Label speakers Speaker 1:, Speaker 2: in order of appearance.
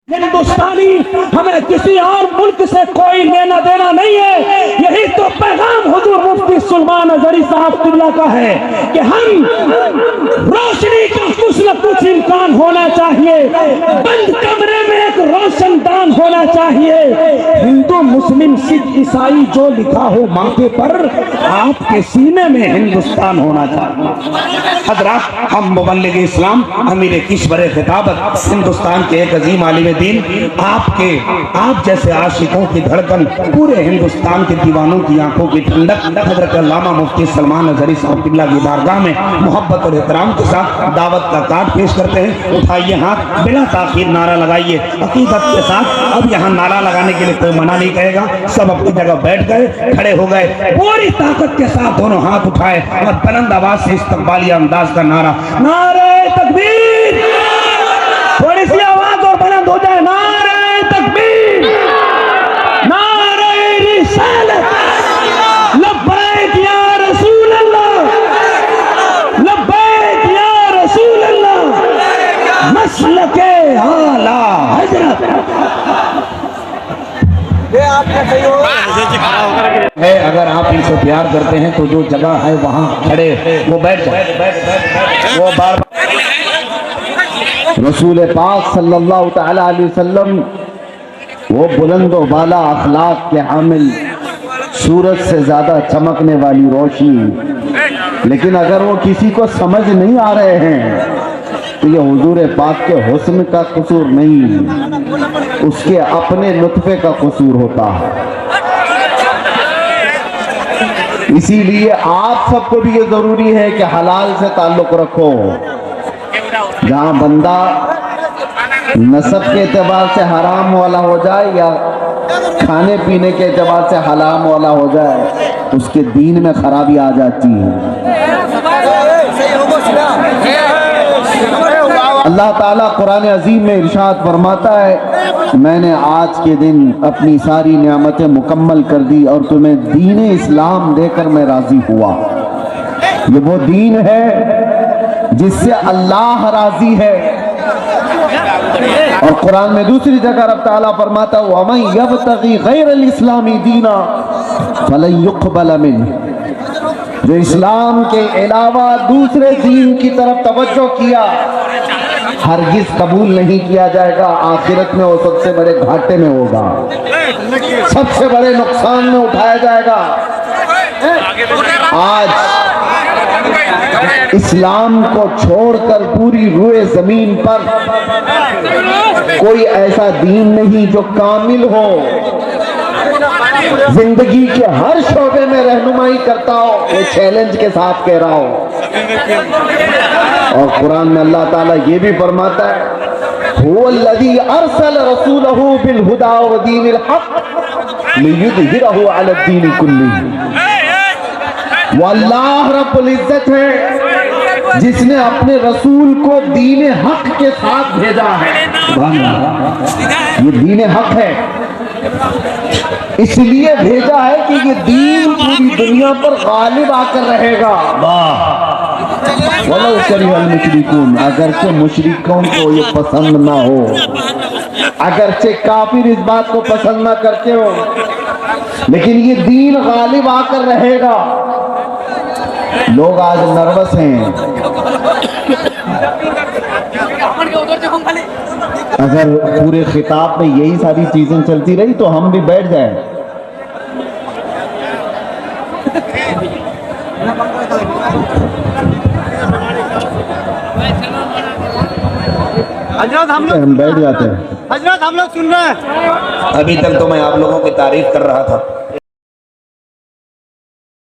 Speaker 1: ہندوستانی ہمیں کسی اور ملک سے کوئی لینا دینا نہیں ہے. یہی تو پیغام حضور مفتی سلمان اظہری صاحب قبلہ کا ہے کہ ہم روشنی کا کچھ نہ کچھ امکان ہونا چاہیے, بند کمرے میں ایک روشن دان ہونا چاہیے. ہندو مسلم سکھ عیسائی جو لکھا ہو ماتھے پر, آپ کے سینے میں ہندوستان ہونا چاہیے. حضرات, ہم مبلغ اسلام امیر کشور خطابت ہندوستان کے ایک عظیم عالم دین, آپ جیسے عاشقوں کی دھڑکن, پورے ہندوستان کے دیوانوں کی آنکھوں کی ٹھنڈک, حضرت علامہ مفتی سلمان اظہری صاحب قبلہ کی بارگاہ میں محبت اور احترام کے ساتھ دعوت کا کارڈ پیش کرتے ہیں. اٹھائیے ہاتھ, بلا تاخیر نعرہ لگائیے عقیدت کے ساتھ. اب یہاں نعرہ لگانے کے لیے کوئی منع نہیں کہے گا, سب اپنی جگہ بیٹھ گئے, کھڑے ہو گئے, پوری طاقت کے ساتھ دونوں ہاتھ اٹھائے اور بلند آواز سے استقبالیہ انداز کا نعرہ, نعرہ تکبیر. تھوڑی سی آواز اور بلند ہو جائے, نعرہ تکبیر, نعرہ رسالت, لبیک یا رسول اللہ, لبیک یا رسول اللہ, مسلک اعلی حضرت. ہے اگر آپ ان سے پیار کرتے ہیں تو جو جگہ ہے وہاں کھڑے وہ بیٹھ جائے. وہ بار رسول پاک صلی اللہ تعالی علیہ وسلم وہ بلند و بالا اخلاق کے حامل, سورج سے زیادہ چمکنے والی روشنی, لیکن اگر وہ کسی کو سمجھ نہیں آ رہے ہیں تو یہ حضور پاک کے حسن کا قصور نہیں, اس کے اپنے لطفے کا قصور ہوتا ہے. اسی لیے آپ سب کو بھی یہ ضروری ہے کہ حلال سے تعلق رکھو. جہاں بندہ نسب کے اعتبار سے حرام والا ہو جائے یا کھانے پینے کے اعتبار سے حرام والا ہو جائے, اس کے دین میں خرابی آ جاتی ہے. اللہ تعالیٰ قرآن عظیم میں ارشاد فرماتا ہے, میں نے آج کے دن اپنی ساری نعمتیں مکمل کر دی اور تمہیں دین اسلام دے کر میں راضی ہوا. یہ وہ دین ہے جس سے اللہ راضی ہے. اور قرآن میں دوسری جگہ رب تعالیٰ فرماتا ہے وَمَن يَبْتَغِي غَيْرَ الْإِسْلَامِ دِينًا فَلَن يُقْبَلَ مِنْهُ, جو اسلام کے علاوہ دوسرے دین کی طرف توجہ کیا ہرگز قبول نہیں کیا جائے گا. آخرت میں وہ سب سے بڑے گھاٹے میں ہوگا, سب سے بڑے نقصان میں اٹھایا جائے گا. آج اسلام کو چھوڑ کر پوری روئے زمین پر کوئی ایسا دین نہیں جو کامل ہو, زندگی کے ہر شعبے میں رہنمائی کرتا ہو. وہ چیلنج کے ساتھ کہہ رہا ہو. اور قرآن میں اللہ تعالیٰ یہ بھی فرماتا ہے هو الذي ارسل رسوله بالهدى ودين الحق ليظهره على الدين كله. وہ اللہ رب العزت ہے جس نے اپنے رسول کو دین حق کے ساتھ بھیجا ہے. یہ دین حق ہے, اس لیے بھیجا ہے کہ یہ دین پوری دنیا پر غالب آ کر رہے گا. وَلَوْ كَرِهَ الْمُشْرِكُونَ, اگرچہ مشرکوں کو یہ پسند نہ ہو, اگرچہ کافر اس بات کو پسند نہ کرتے ہو, لیکن یہ دین غالب آ کر رہے گا. لوگ آج نروس ہیں. اگر پورے خطاب میں یہی ساری چیزیں چلتی رہی تو ہم بھی بیٹھ جائیں.
Speaker 2: حضرت
Speaker 1: ہم بیٹھ جاتے ہیں.
Speaker 2: حضرت ہم لوگ سن رہے ہیں.
Speaker 1: ابھی تک تو میں آپ لوگوں کی تعریف کر رہا تھا,